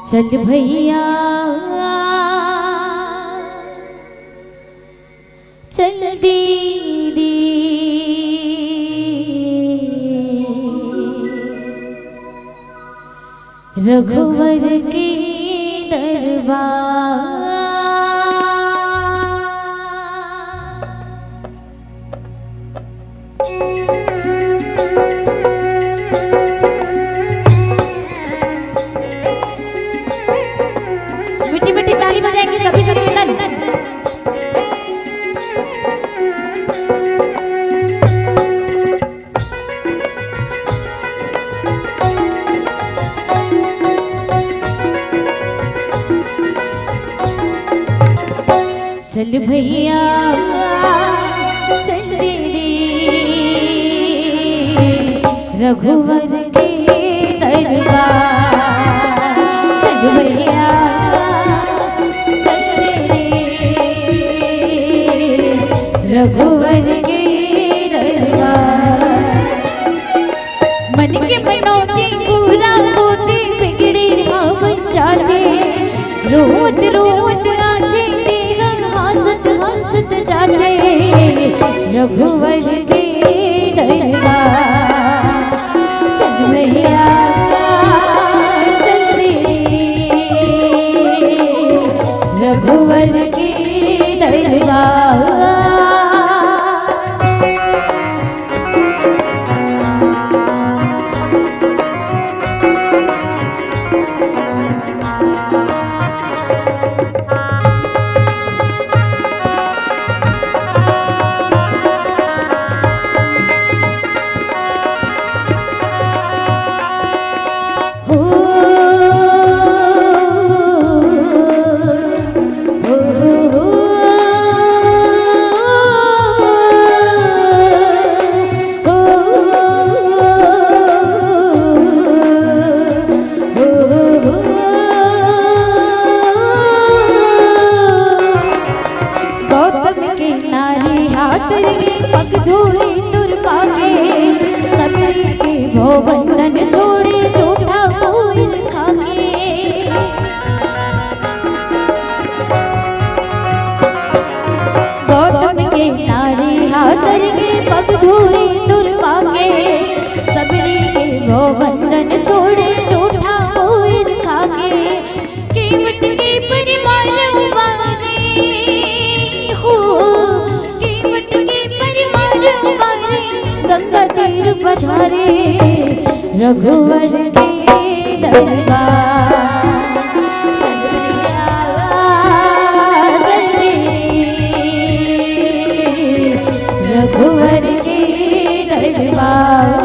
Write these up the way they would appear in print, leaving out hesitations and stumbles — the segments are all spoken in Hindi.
चल भैया चल दीदी रघुवर के दरबार। मीठी मीठी ताली बजाएंगे सभी सभी चल भैया चल दीदी रघुवर के दरबार। चल भैया चल दीदी रघुवर के दरबार। मन के मनौती पूरा होते बिगड़े हम जाते रोत रोत आते हंसत जाते रघुवर के दरबार। चल भैया चल रघुवर के दरबार। बंधन छोड़े झूठा कोई खाके गौतम के नारी हाथर के पग धूरी तुर पाके सबरी के वो बंधन छोड़े झूठा कोई खाके कीमत के परिमाण वाले हो कीमत के परिमाण वाले गंगा तीर पधारे रघुवर के दरबार। चल भैया चल रघुवर के दरबार।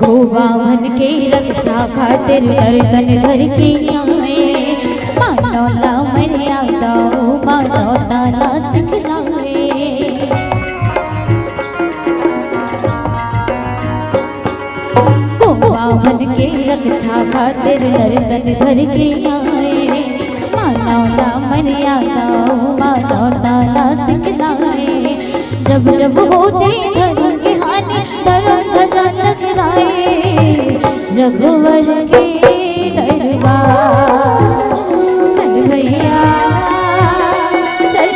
गोवावन के रक्षा खातिर गर्दन धर के आए मानौला मर्यादा मानो ताला सिखलाए। गोवावन के रक्षा खातिर गर्दन धर के आए मानौला मर्यादा मानो ताला सिखलाए। जब जब होते धर्म के हानि धर्म ध्वजा लहराए रघुवर के दरबार। चल भैया चल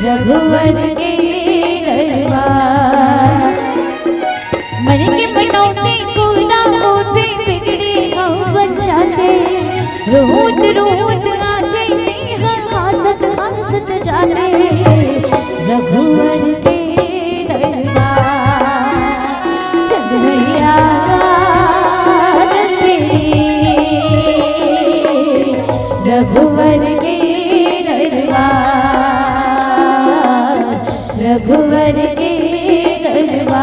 रघुवर के दरबार। मन के मनौती पूरा होते बिगड़े हम बन जाते रोत रोत आते हंसत हंसत जाते रघुवर के दरबार। चल भैया चल रघुवर के दरबार रघुवर के दरबार।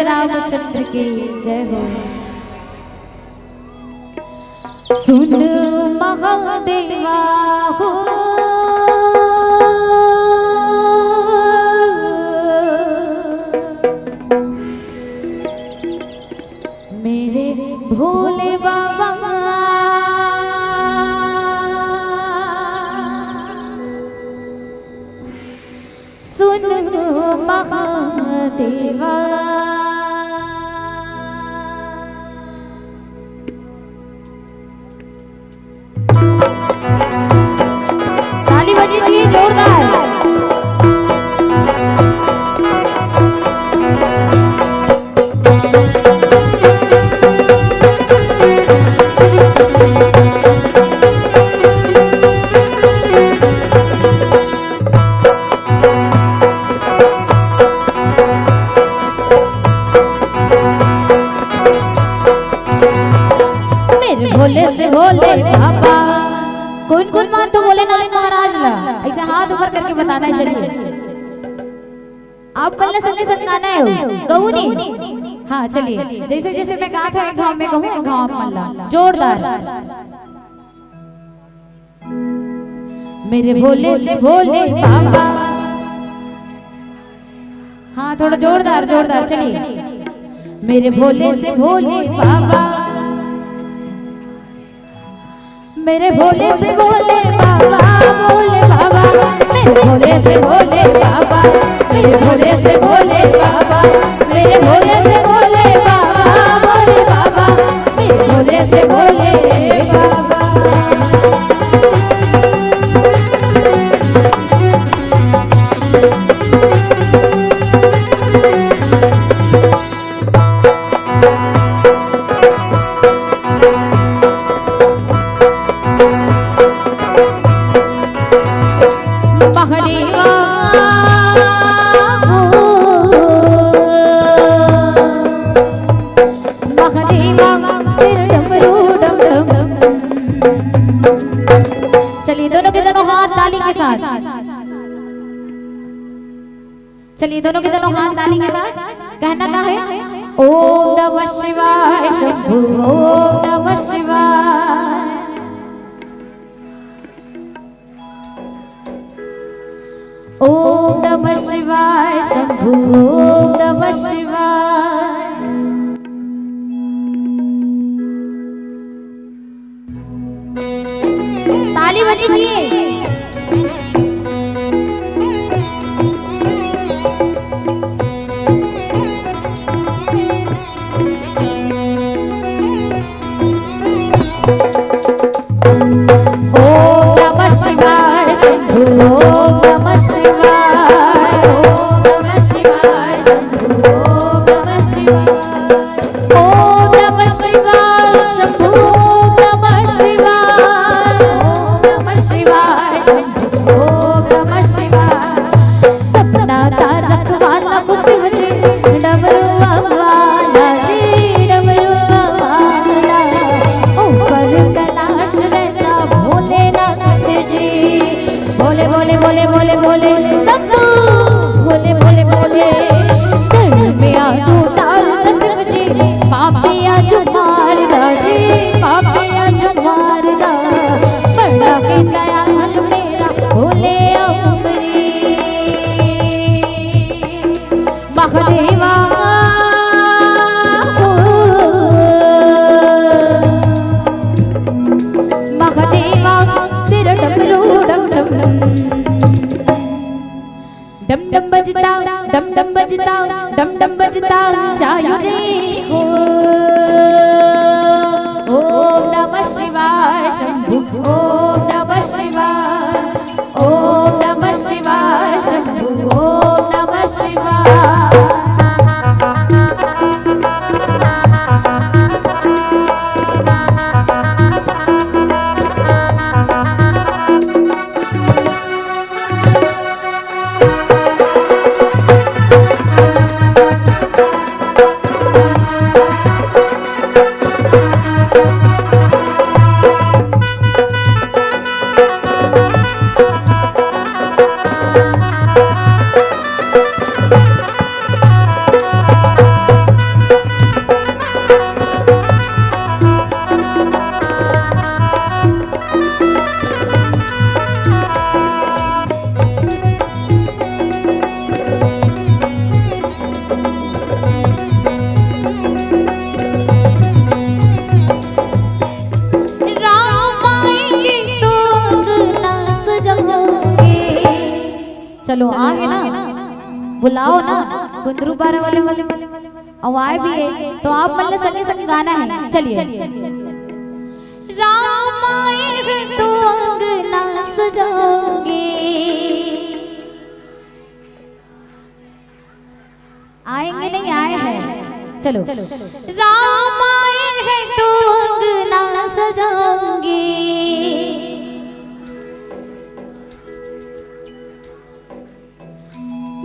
रामचंद्र की जय हो। सुन महादेवा हो मेरे भोले बाबा, सुन महादेवा। ताली बजनी चाहिए जोरदार। भोले से भोले बाबा, कौन कौन मान तो भोलेनाथ महाराज ला, ऐसे हाथ ऊपर करके बताना है। चलिए आप पहले सबने सत्ताना है कहूँ नहीं। हाँ चलिए, जैसे जैसे मैं कहा था एक गाँव में कहूँ, एक गाँव आप ला जोरदार। मेरे भोले से भोले बाबा, हाँ थोड़ा जोरदार जोरदार। चलिए मेरे भोले से भोले बाबा, मेरे भोले से भोले बाबा, भोले बाबा। मेरे भोले से भोले बाबा, मेरे भोले से भोले बाबा, मेरे भोले से भोले बाबा, भोले बाबा। मेरे भोले से भोले बाबा। चलिए दोनों के दोनों हाथ ताली के साथ कहना क्या है? ओम नमः शिवाय शंभु, ओम नमः शिवाय। ओम नमः शिवाय शंभु, ओम नमः शिवाय। ताली बजनी चाहिए। डम डम बजता, डम डम बजता, डम डम बजता चालू रे हो। ओम नमः शिवाय शंभु, ओम नमः शिवाय, ओम नमः शिवाय शंभु, ओम नमः शिवाय। चलो आ है ना, बुलाओ ना गुंदरू पारा वाले आवाज भी है तो आप मतलब संगे संग गाना है। चलिए राम आए हैं तो अंगना सजाओगे, आएंगे नहीं आए हैं। चलो राम आए हैं तो अंगना सजाओगे,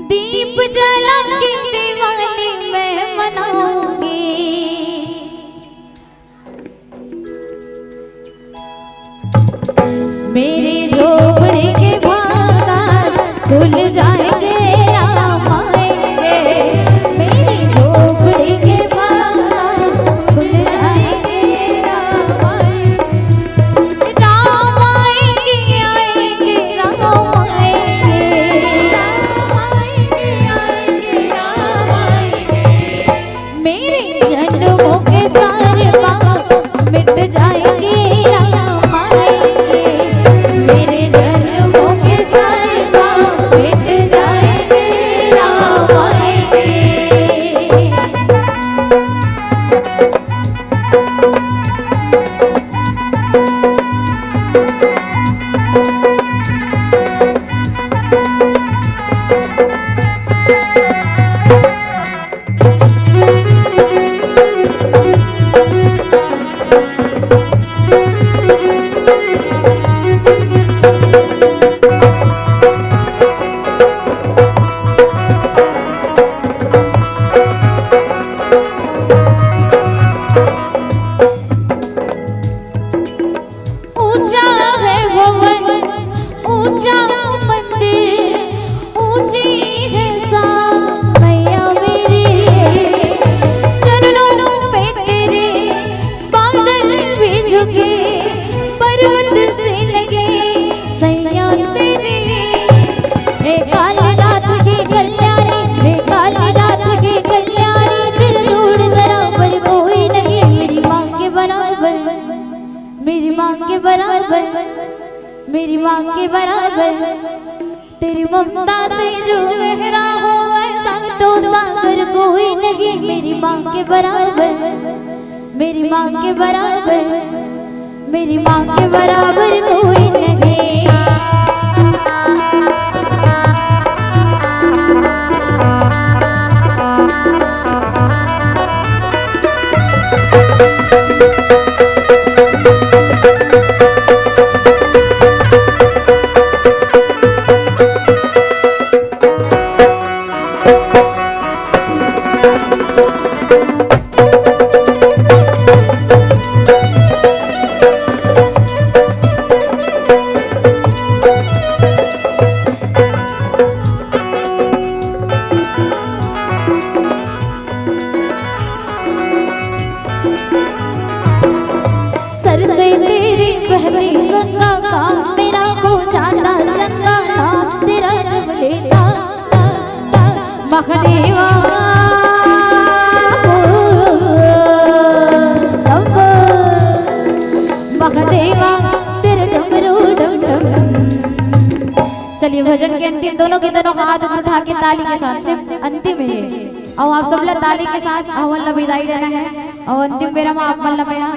दीप जला के दिवाली में मनाऊंगी, मेरी झोपड़ी के बागान खुल जाएंगे, राम आएंगे, मेरी झोपड़ी के बागान खुल जाएंगे, राम आएंगे, राम आएंगे, आएंगे राम आएंगे, राम आएंगे, आएंगे राम आएंगे, मेरे जन्मों के सारे पाप मिट जाएंगे, राम आएंगे, मेरे जन्मों के सारे पाप मिट जाएंगे, राम आएंगे। ऊंचा है भवन, ऊंचा मंदिर, ऊंची है मैया मेरी, चरणों पे तेरे बादल भी झुके, पर्वत से लगे सैया तेरी, हे काली रात की कल्याणी, हे काली रात की कल्याणी, तेरे जोड़ बराबर कोई नहीं, मेरी माँ के बराबर, मेरी माँ के बराबर, मेरी माँ के बराबर, तेरी ममता से जो गहरा हो ऐसा तो सागर कोई नहीं, मेरी माँ के बराबर, मेरी माँ के बराबर, मेरी माँ के बराबर कोई नहीं। सर से तेरी बहती गंगा का मेरा हो जाता चंगा, नाम तेरा जब लेता महादेवा सब महादेवा तेरे डमरू डम डम। चलिए भजन के अंतिम दोनों के दोनों हाथ उठा के ताली के साथ से अंतिम है ये, और आप सब लोग ताली के साथ अवल विदाई देना है, और अंतिम मेरा माँ आप मल्ल मेरा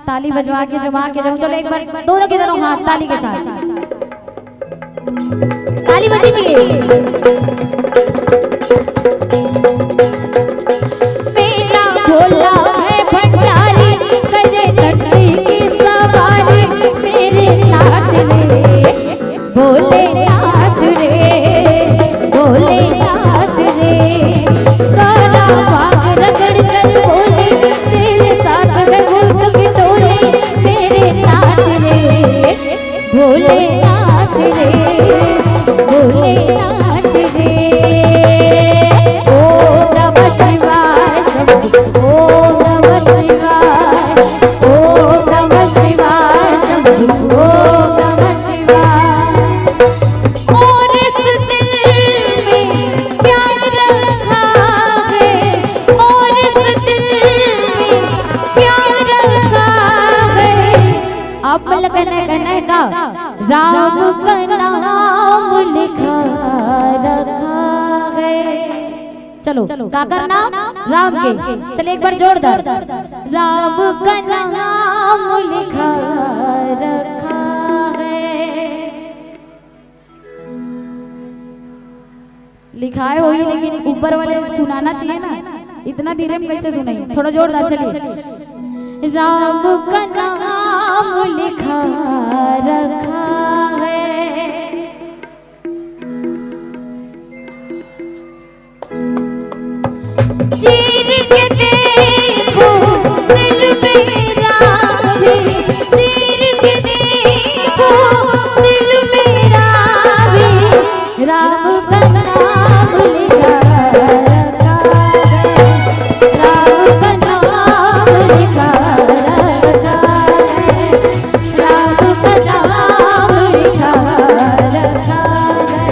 ताली बजवा के जमा के जाऊं। चलो एक बार दोनों के दोनों हाथ ताली के साथ, ताली बजीजिए। मेरा भोला है भंडारी, करे धरती की सवारी, मेरे नाथ रे भोलेनाथ रे, भोलेनाथ रे, काला बाग रगड़ कर बोले, तेरे साथ में घूट के तोले, मेरे नाथ रे भोलेनाथ रे, भोलेनाथ रे। ओम नमः शिवाय शंभु, ओम नमः शिवाय, ओम नमः शिवाय शंभु, ओम नमः शिवाय। और इस दिल में प्यार रखा है, और इस दिल में प्यार रखा है, आप लगन का राम का नाम लिखा चलो का करना राम के, चले एक बार जोरदार। राम का नाम लिखा रखा है, लिखा है वही, लेकिन ऊपर वाले सुनाना चाहिए ना, इतना धीरे में कैसे सुनाई, थोड़ा जोरदार चलिए। राम का नाम लिखा रखा है, चीर के देखो दिल मेरा भी, चीर के देखो दिल मेरा भी, राम का नाम लिखा रखा है, राम का नाम लिखा रखा है, राम का नाम लिखा रखा है,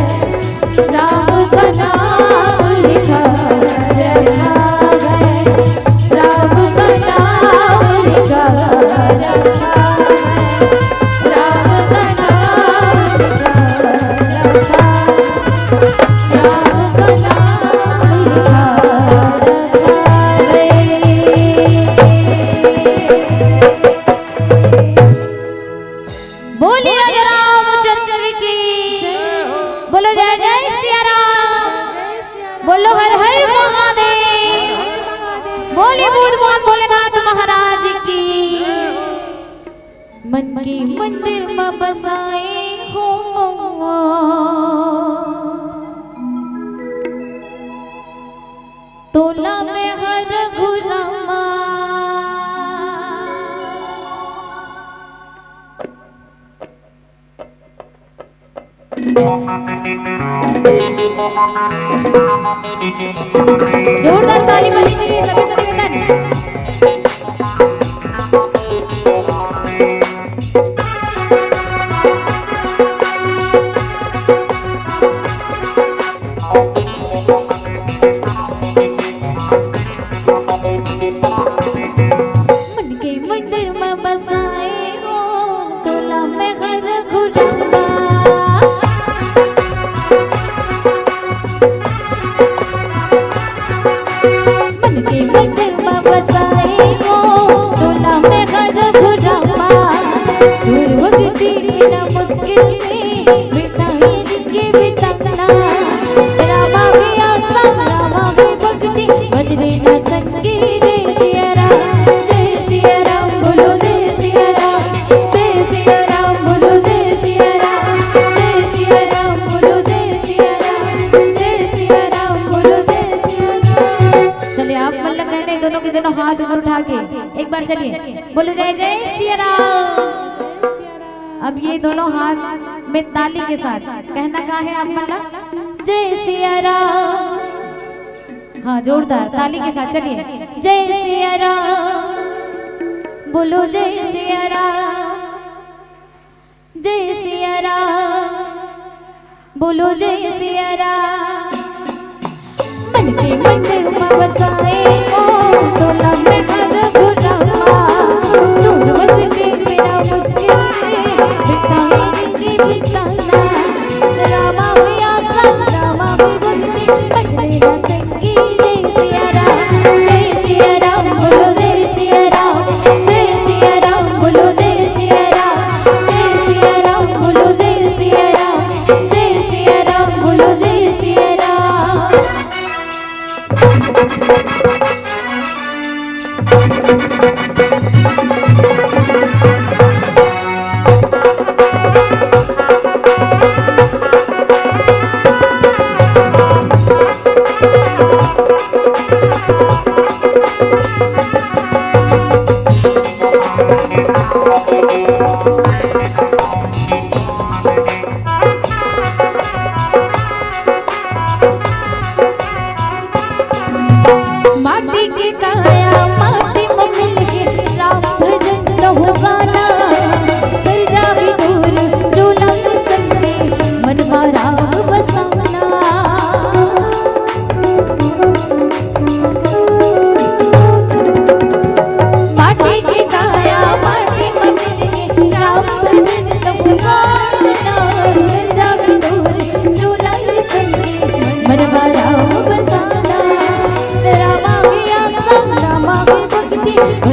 राम का नाम लिखा रखा है, राम का नाम लिखा रखा है, राम का नाम लिखा रखा है, राम का नाम लिखा रखा है। बोलिए राजा रामचंद्र की, बोलो जय जय श्री राम, बोलो हर हर महादेव, बोले बुद्धवान भोलेनाथ महाराज की। मन के मंदिर में बसाए हो तोला में हर घुरामा, जोरदार ताली बजनी चाहिए सभी सभी मिलन। मन के मंदिर में बसाए हो तोला में हर घुरामा, मन के मंदिर में बसाए हो तोला में हर घुरामा, दूर भक्ति बिना मुश्किल में बिताए जिनके बिताना, रामा भी आशा रामा भी भक्ति बजरे न संगी जय सिया राम, जय सिया राम, बोलो जय सिया राम, जय सिया राम, बोलो जय सिया राम, जय सिया राम, बोलो जय सिया राम, जय सिया राम, बोलो जय सिया राम। चलिए आप मल्ल कहने दोनों के दोनों हाथ ऊपर उठा के एक बार चलिए बोलो जय जय सिया राम। अब ये दोनों हाथ में ताली के साथ कहना कहा है आप मल्ला, जय सिया राम, हाँ जोरदार ताली के साथ चलिए, जय सिया राम, बोलो जय सिया राम, जय सिया राम, बोलो जय सिया राम। मन के मंदिर में बसाए हो तोला में हर घुरामा, दूर भक्ति बिना मुश्किल में बिताए जिनकी बिताना, रामा भी आशा रामा भी भक्ति बजरे न संगी जय सिया राम, जय सिया राम, बोलो जय सिया राम, जय सिया राम, बोलो जय सिया राम, जय सिया राम, बोलो जय सिया राम, जय सिया राम, बोलो जय सिया राम।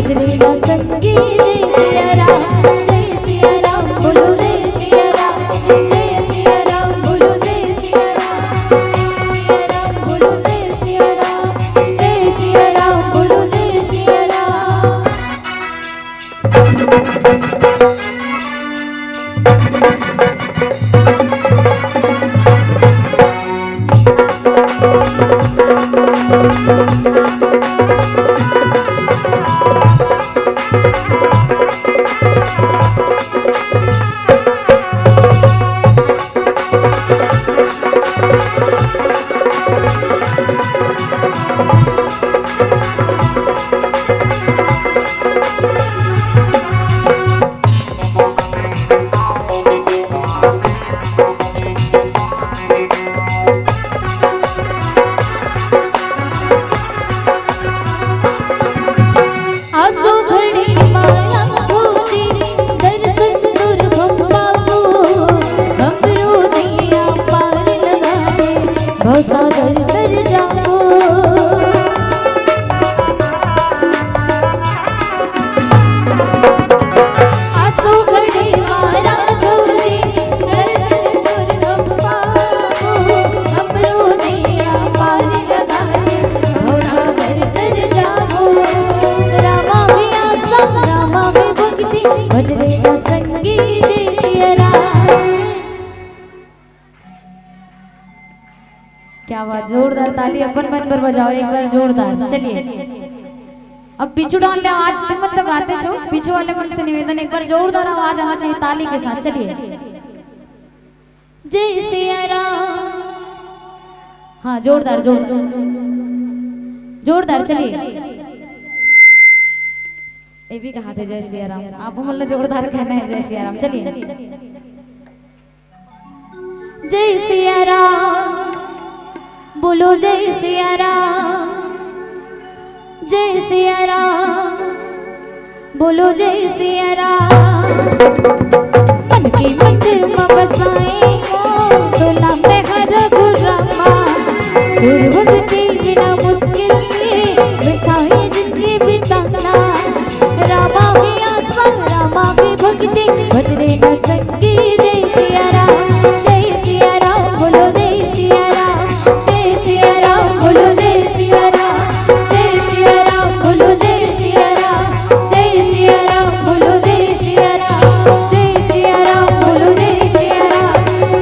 भजने ना संगी जय सिया राम, जय सिया राम बोलो जय सिया राम, जय सिया राम बोलो जय सिया राम, जय सिया राम बोलो जय सिया राम, जय सिया राम बोलो जय सिया राम। सागर कर जाओ आंसू घड़े मारा धोरी दर्शन दूर हम पाओ हमरो नैया पार लगा दे भव सागर कर जाओ रामा भी आशा रामा भी भक्ति भजने ना संगी जय सिया राम। क्या बात, जोरदार ताली अपन मन पर बजाओ एक बार जोरदार। चलिए अब पीछू डाल ले आवाज, तुम तो गाते छो, पीछू वाले मन से निवेदन एक बार जोरदार आवाज आना चाहिए ताली के साथ। चलिए जय सिया राम, हाँ जोरदार जोरदार जोरदार। चलिए ये भी कहा थे जय सिया राम, आप मतलब जोरदार कहना है जय सिया राम। चलिए जय सिया राम बोलो जय सिया राम, जय सिया राम बोलो जय सिया राम। मन के मंदिर में बसाए हो तोला में हर गुरमा दुर्भगति बिना मुश्किल के बिताए जिंदगी बिताना रामा भी आशा रामा भी भक्ति भजने न संगी जय सिया राम, जय सिया राम बोलो जय सिया राम, जय सिया राम बोलो जय सिया राम, जय सिया राम बोलो जय सिया राम, जय सिया राम बोलो जय सिया राम, जय सिया राम बोलो जय सिया राम,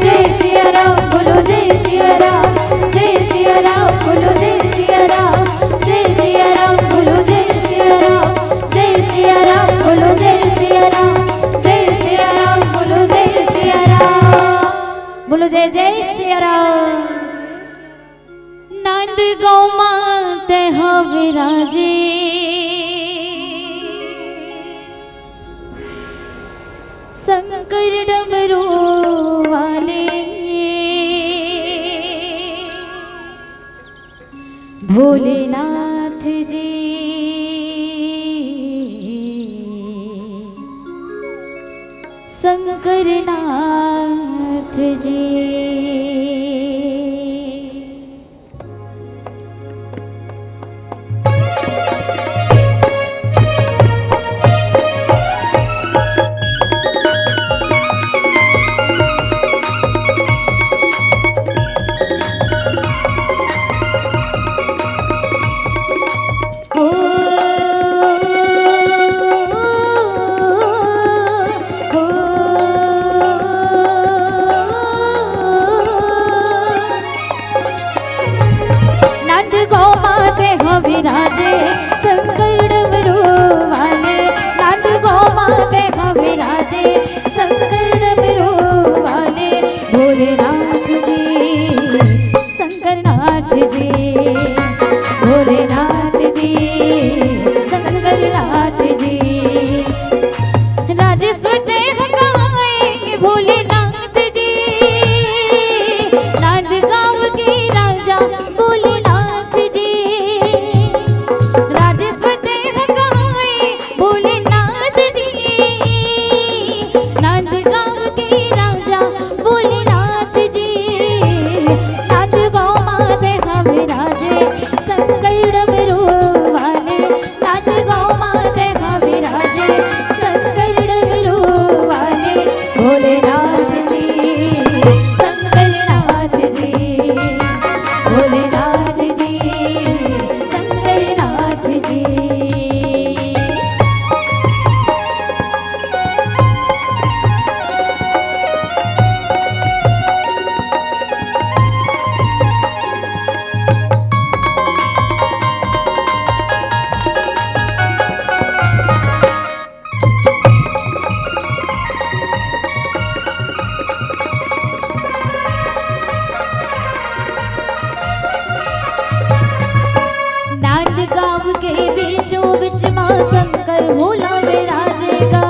जय सिया राम बोलो जय सिया राम, जय सिया राम बोलो जय सिया राम, जय सिया राम बोलो जय सिया राम, जय सिया राम बोलो जय सिया राम, जय सिया राम बोलो जय सिया राम, बोलो जय जय सिया राम। नंद गौ माते हो विराजे शंकर डमरू वाले भोलेनाथ जी शंकर नाथ जी। शंकर भोला विराजेगा।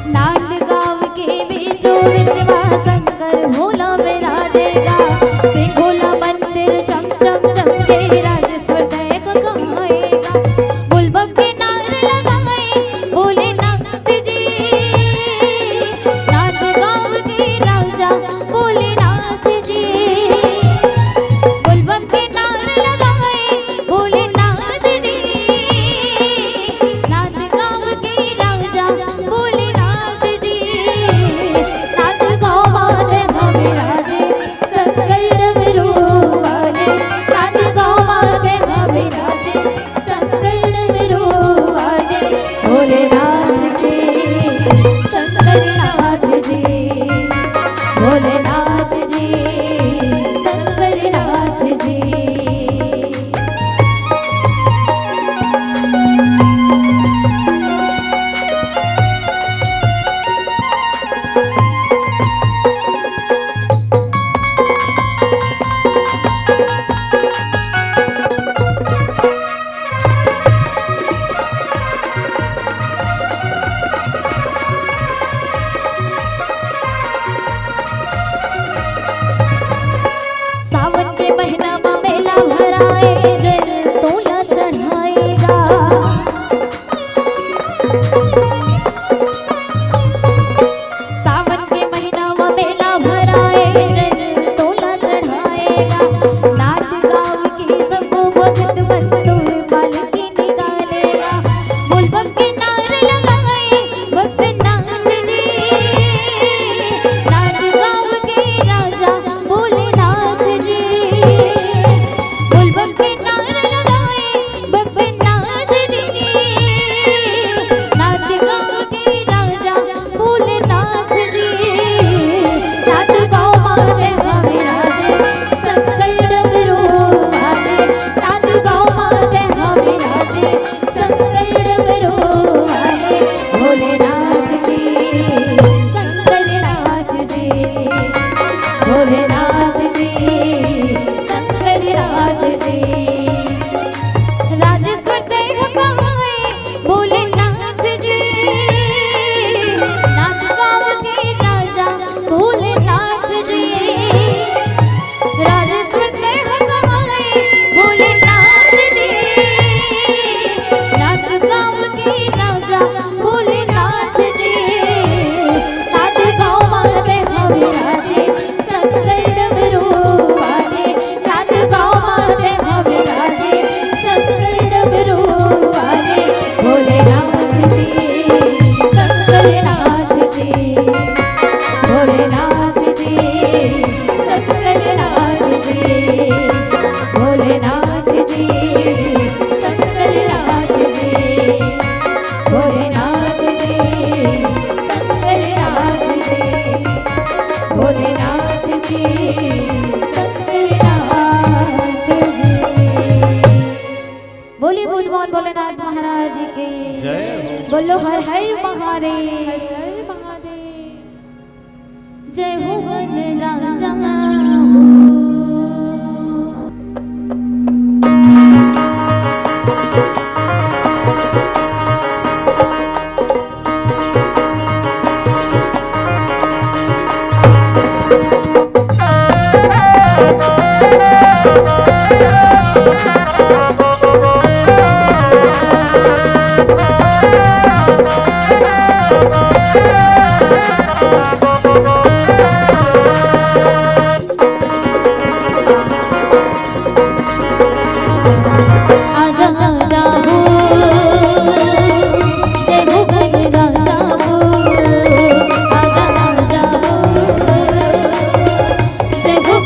नांदगांव के बीचों बीच वहाँ शंकर भोला विराजेगा। सिंघोला मंदिर चम चम चमके राजेश्वर जय कहाएगा। बुलबम के नारे लगाए भोलेनाथ जी, नांदगांव के राजा भोलेनाथ जी। बुलबम के नारे लगाए भोलेनाथ जी, नांदगांव के राजा भोलेनाथ जी। नांदगांव माते हम विराजे शंकर डमरू वाले, नांदगांव माते हम विराजे शंकर डमरू वाले। भोलेनाथ जी शंकरनाथ जी, भोलेनाथ जी शंकरनाथ जी। सावन के महीना में मेला भराए, जल तोला चढ़ाएगा। सावन के महीना में मेला भराए, जल तोला चढ़ाएगा। नांदगांव की सबको भक्त मस्तूर पालकी निकालेगा। बुलबम के नारे लगाए भक्तनाथ जी, नांदगांव के राजा भोलेनाथ जी। बुलबम के नारे लगाए भक्तनाथ जी, नांदगांव के राजा भोलेनाथ जी। नांदगांव माते हम विराजे शंकर डमरू वाले, नांदगांव माते हम विराजे शंकर डमरू वाले। भोलेनाथ जी शंकरनाथ जी, भोलेनाथ जी शंकरनाथ जी। राजेश्वर जय कहाए भोलेनाथ जी, नांदगांव के राजा भोलेनाथ जी। राजेश्वर जय कहाए भोलेनाथ जी, नांदगांव के राजा भोलेनाथ जी। नांदगांव माते हम विराजे शंकर डमरू वाले, नांदगांव माते हम विराजे शंकर डमरू वाले। भोलेनाथ जी शंकरनाथ जी, भोलेनाथ जी शंकरनाथ जी, भोलेनाथ जी शंकरनाथ जी, भोलेनाथ जी शंकरनाथ जी, भोलेनाथ जी शंकरनाथ जी। बोलिए बुद्धवान भोलेनाथ महाराज जी की जय हो। बोलो हर हर महादेव, जय हो गण राजा। प्रभु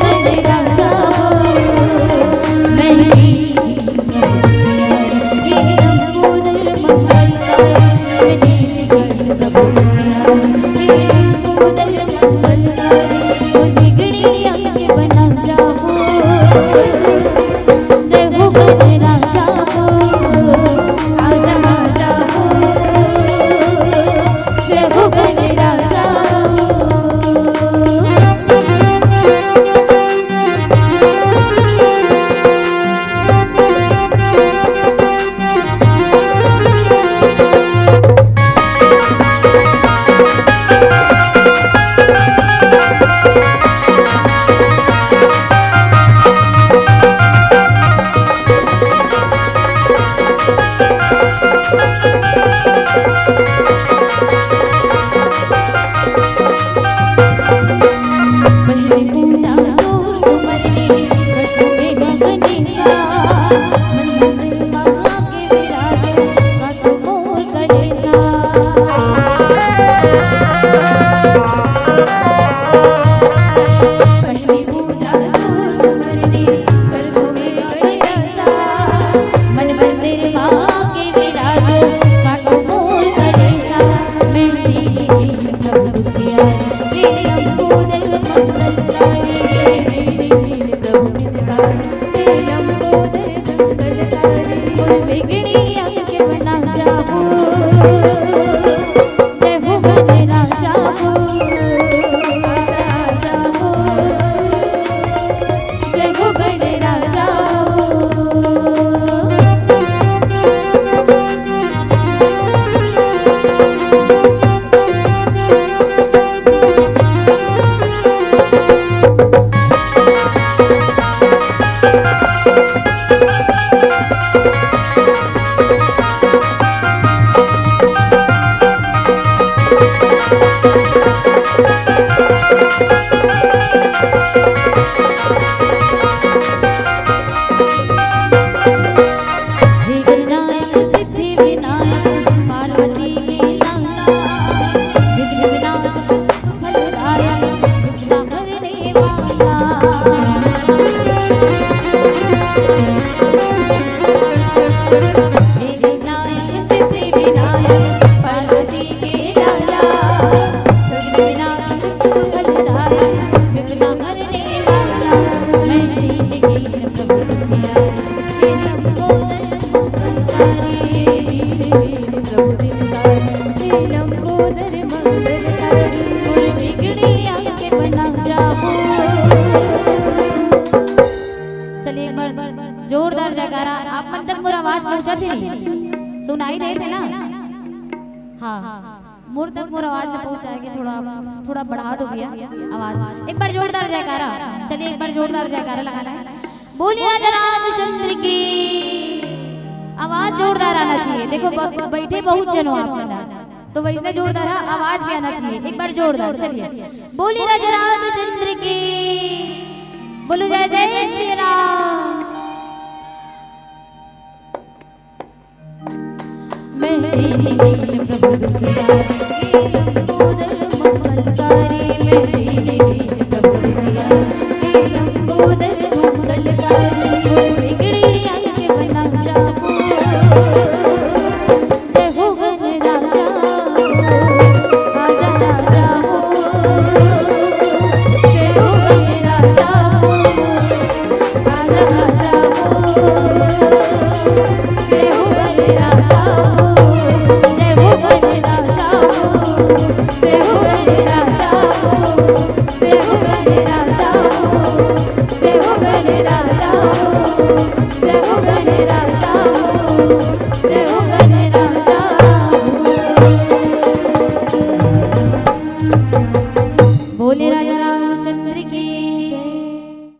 जोरदार जयकारा। आप मन तक मोर आवाज पहुंचा थे, सुनाई दे थे ना? हाँ, मोर तक मोर आवाज में पहुंचाएगी। थोड़ा बढ़ा दो भैया आवाज। एक बार जोरदार जयकारा। चलिए एक बार जोरदार जयकारा लगाना है। बोलिए राजा रामचंद्र की। आवाज जोरदार आना चाहिए। देखो बैठे बहुत जन हो आप लोग, तो वैसे जोरदार आवाज भी आना चाहिए। एक बार जोरदार। चलिए बोलिए राजा रामचंद्र की। बोलो जय जय श्री राम। प्रभु दुखियारी लंबोदर मंगलकारी। प्रभु दुखियारी लंबोदर मंगलकारी। बिगड़ी आके बना जाओ। जय हो गण राजा आजा राजा हो। जय हो गण राजा आजा राजा हो। जय हो गण